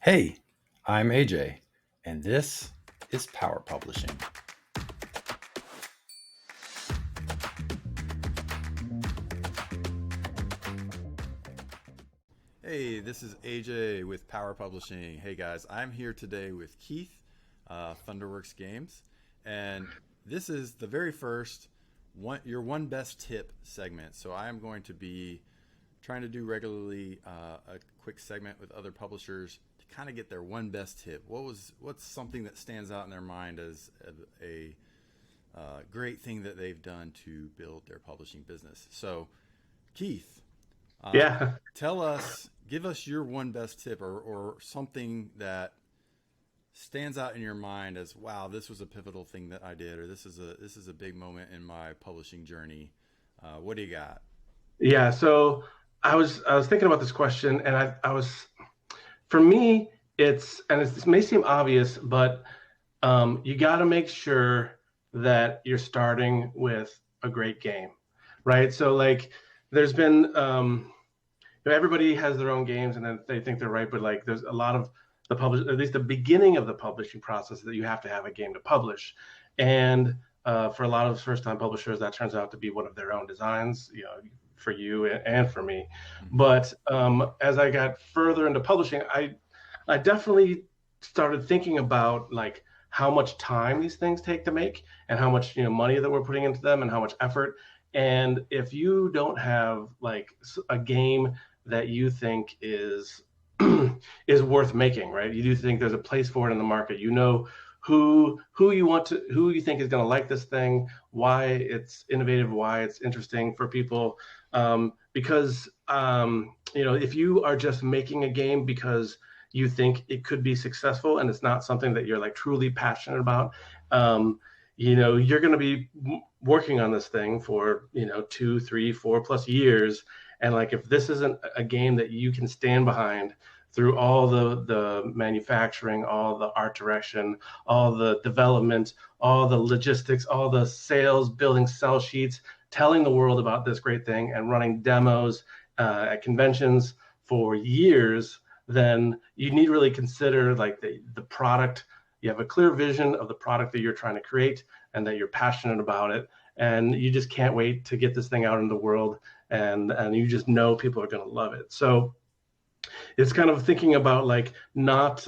Hey, I'm AJ, and this is Power Publishing. Hey, this is AJ with Power Publishing. Hey guys, I'm here today with Keith, Thunderworks Games, and this is the very first your one best tip segment. So I am going to be trying to do regularly a quick segment with other publishers to kind of get their one best tip. What's something that stands out in their mind as a great thing that they've done to build their publishing business. So, Keith, uh, Yeah. give us your one best tip or something that stands out in your mind as, wow, this was a pivotal thing that I did, or this is a big moment in my publishing journey. What do you got? Yeah. So I was thinking about this question, and I was for me it may seem obvious, but you got to make sure that you're starting with a great game, right? So like there's been everybody has their own games, and then they think they're right, but like there's a lot of at least the beginning of the publishing process that you have to have a game to publish, and for a lot of first-time publishers, that turns out to be one of their own designs, for you and for me. Mm-hmm. But as I got further into publishing, I definitely started thinking about like how much time these things take to make, and how much money that we're putting into them, and how much effort. And if you don't have like a game that you think is is worth making, right? You do think there's a place for it in the market. Who you think is going to like this thing, why it's innovative, why it's interesting for people. Because if you are just making a game because you think it could be successful, and it's not something that you're like truly passionate about, you're going to be working on this thing for 2, 3, 4+ years. And like if this isn't a game that you can stand behind through all the manufacturing, all the art direction, all the development, all the logistics, all the sales, building sell sheets, telling the world about this great thing, and running demos at conventions for years, then you need to really consider like the product. You have a clear vision of the product that you're trying to create, and that you're passionate about it, and you just can't wait to get this thing out in the world, and you just know people are going to love it. So it's kind of thinking about like not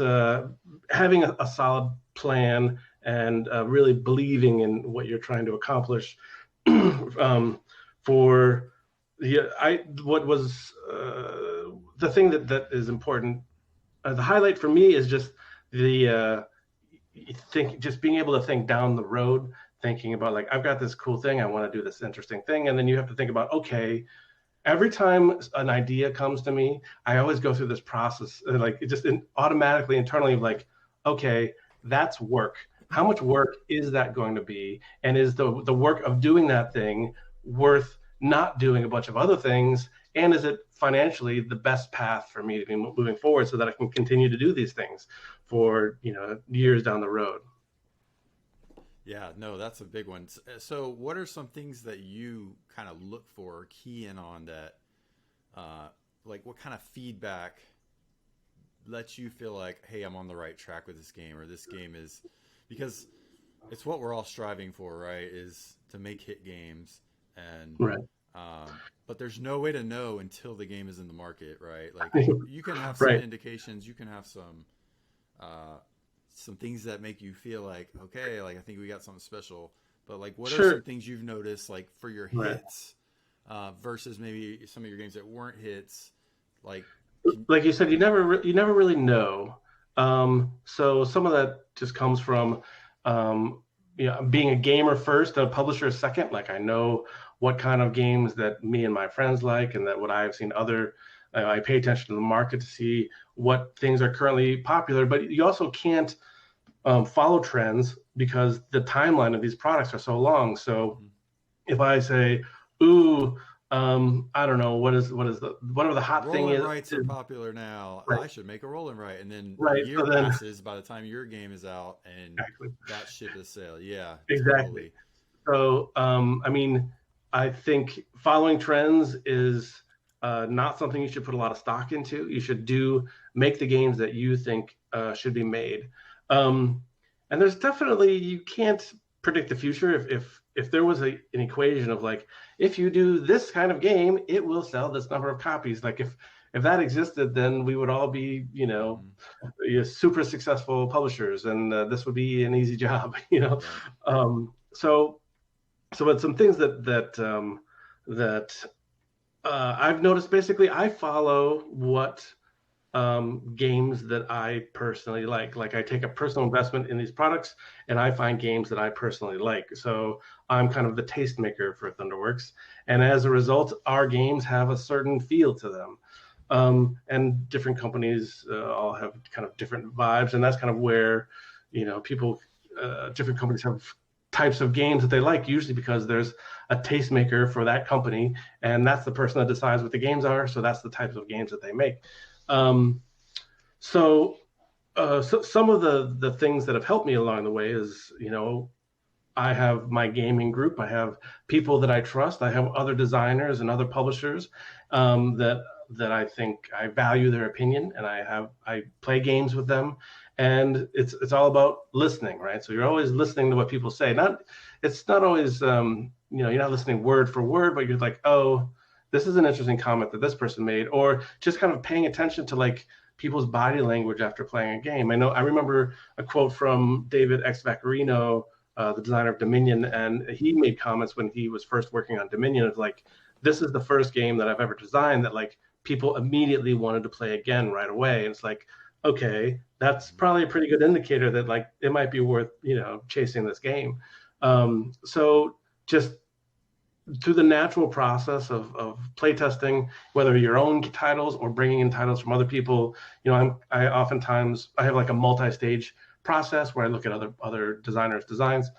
having a solid plan, and really believing in what you're trying to accomplish. For what was the thing that is important. The highlight for me is just the just being able to think down the road, thinking about like, I've got this cool thing, I want to do this interesting thing, and then you have to think about, okay, every time an idea comes to me, I always go through this process, like it just automatically internally, like, okay, that's work. How much work is that going to be? And is the work of doing that thing worth not doing a bunch of other things? And is it financially the best path for me to be moving forward, so that I can continue to do these things for years down the road? Yeah, no, that's a big one. So, what are some things that you kind of look for, or key in on that, like what kind of feedback lets you feel like, hey, I'm on the right track with this game, or this game is, because it's what we're all striving for, right? Is to make hit games, and Right. um, but there's no way to know until the game is in the market, right? Like you can have some Right. indications, you can have uh, some things that make you feel like, okay, like I think we got something special. But like, what are some Sure. things you've noticed, like for your Right. hits, versus maybe some of your games that weren't hits? Like, can, Like you said, you never really know. So some of that just comes from being a gamer first, a publisher second. Like I know what kind of games that me and my friends like, and that what I've seen other. I pay attention to the market to see what things are currently popular, but you also can't follow trends, because the timeline of these products are so long. So mhm. if I say, "Ooh, I don't know whatever the hot Roll thing and is," writes are popular now. right, I should make a roll and write, and then a right. year So then, passes by the time your game is out, and exactly, that ship is sailed. Yeah, exactly. totally. So, I mean, I think following trends is not something you should put a lot of stock into. You should make the games that you think should be made. And there's definitely, you can't predict the future. If there was an equation of like, if you do this kind of game, it will sell this number of copies. Like if that existed, then we would all be, super successful publishers, and this would be an easy job, but some things that I've noticed. Basically, I follow what games that I personally like. Like, I take a personal investment in these products, and I find games that I personally like. So I'm kind of the tastemaker for Thunderworks, and as a result, our games have a certain feel to them. And different companies all have kind of different vibes, and that's kind of where, people, different companies have types of games that they like, usually because there's a tastemaker for that company, and that's the person that decides what the games are. So that's the types of games that they make. So some of the things that have helped me along the way is, I have my gaming group. I have people that I trust. I have other designers and other publishers that I think I value their opinion, and I play games with them, and it's all about listening, right? So you're always listening to what people say. It's not always you're not listening word for word, but you're like, oh, this is an interesting comment that this person made, or just kind of paying attention to like people's body language after playing a game. I remember a quote from David X. Vaccarino, the designer of Dominion, and he made comments when he was first working on Dominion of like, this is the first game that I've ever designed that like people immediately wanted to play again right away. And it's like, okay, that's probably a pretty good indicator that like it might be worth, chasing this game. So just through the natural process of playtesting, whether your own titles or bringing in titles from other people, I oftentimes have like a multi-stage process where I look at other designers' designs,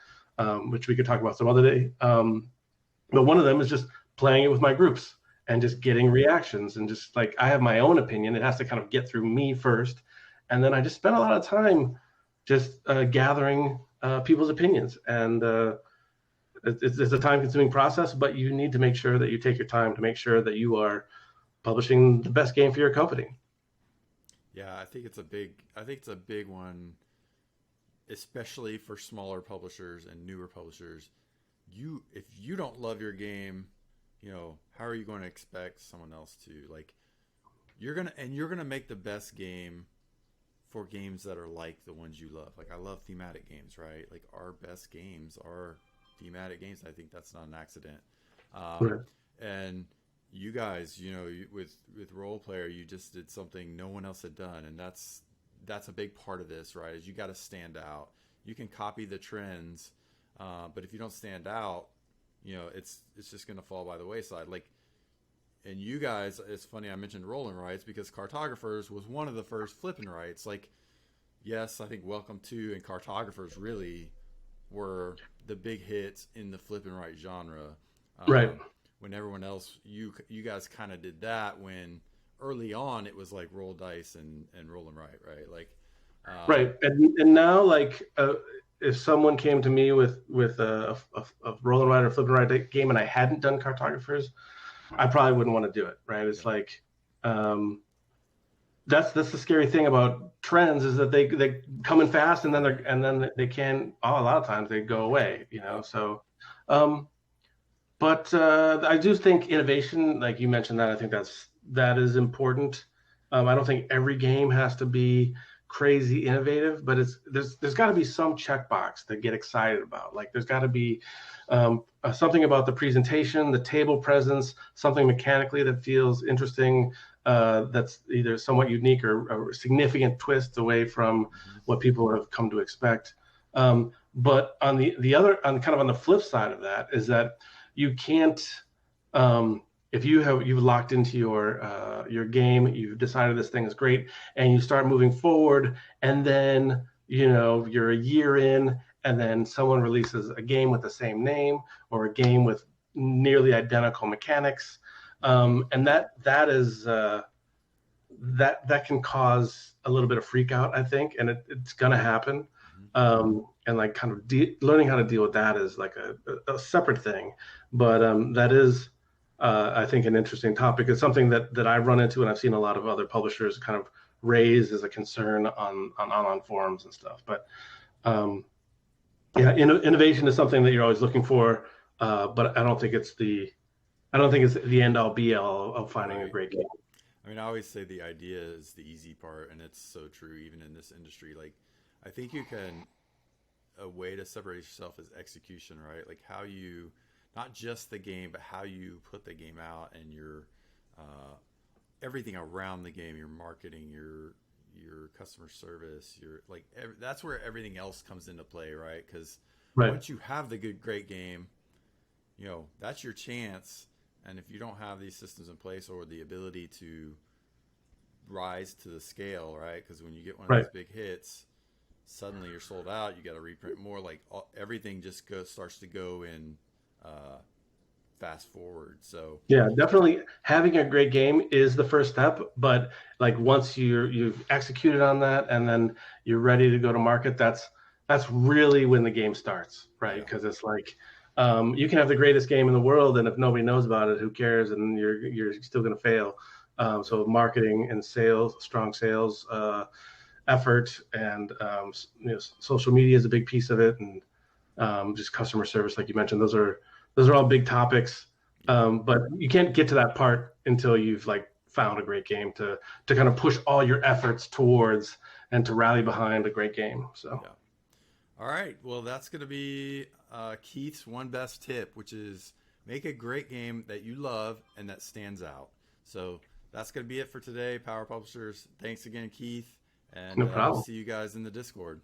which we could talk about some other day. But one of them is just playing it with my groups and just getting reactions, and just like, I have my own opinion. It has to kind of get through me first. And then I just spend a lot of time just gathering people's opinions. And it's a time-consuming process, but you need to make sure that you take your time to make sure that you are publishing the best game for your company. Yeah, I think it's a big one, especially for smaller publishers and newer publishers. If you don't love your game, how are you going to expect someone else to? Like, you're gonna make the best game for games that are like the ones you love. Like, I love thematic games, right? Like, our best games are thematic games. I think that's not an accident. Right. And you guys, with Role Player, you just did something no one else had done, and that's a big part of this, right? Is you got to stand out. You can copy the trends, but if you don't stand out, it's just going to fall by the wayside. Like, and you guys, it's funny I mentioned rolling rights because Cartographers was one of the first flipping rights. Like, yes, I think Welcome to and Cartographers really were the big hits in the flip and write genre. Right. When everyone else, you guys kind of did that when early on it was like roll dice and roll and write, right? Like, right. And now, like, if someone came to me with a roll and write or flip and write game and I hadn't done Cartographers, I probably wouldn't want to do it, right? It's like, that's the scary thing about trends, is that they come in fast, and then they can, a lot of times they go away, So, but I do think innovation, like you mentioned, that I think that is important. I don't think every game has to be crazy innovative, but there's got to be some checkbox to get excited about. Like, there's got to be something about the presentation, the table presence, something mechanically that feels interesting, that's either somewhat unique or a significant twist away from what people have come to expect. But on the flip side of that is that you can't, if you've locked into your game, you've decided this thing is great, and you start moving forward, and then you're a year in, and then someone releases a game with the same name or a game with nearly identical mechanics, and that is that can cause a little bit of freak out, I think, and it's gonna happen. And like learning how to deal with that is like a separate thing, but that is I think an interesting topic. It's something that I run into, and I've seen a lot of other publishers kind of raise as a concern on online forums and stuff. But yeah, innovation is something that you're always looking for, but I don't think it's the end all be all of finding a Right. great game. I mean, I always say the idea is the easy part, and it's so true even in this industry. Like, I think you can, a way to separate yourself is execution, right? Like how you, not just the game, but how you put the game out and your everything around the game, your marketing, your customer service, your like that's where everything else comes into play, right? Because Right, once you have the good, great game, that's your chance. And if you don't have these systems in place or the ability to rise to the scale, right? Because when you get one of right. these big hits, suddenly you're sold out. You got to reprint more. Like everything just starts to go in uh, fast forward. So Yeah, definitely having a great game is the first step, but like once you've executed on that and then you're ready to go to market, that's really when the game starts, right? yeah, Because it's like you can have the greatest game in the world, and if nobody knows about it, who cares? And you're still going to fail. yeah, So marketing and sales, strong sales effort, and social media is a big piece of it, and just customer service, like you mentioned. Those are all big topics, yeah, but you can't get to that part until you've like found a great game to kind of push all your efforts towards and to rally behind a great game. So yeah. All right. Well, that's going to be Keith's one best tip, which is make a great game that you love and that stands out. So that's going to be it for today, Power Publishers. Thanks again, Keith, and no we'll problem. see you guys in the Discord.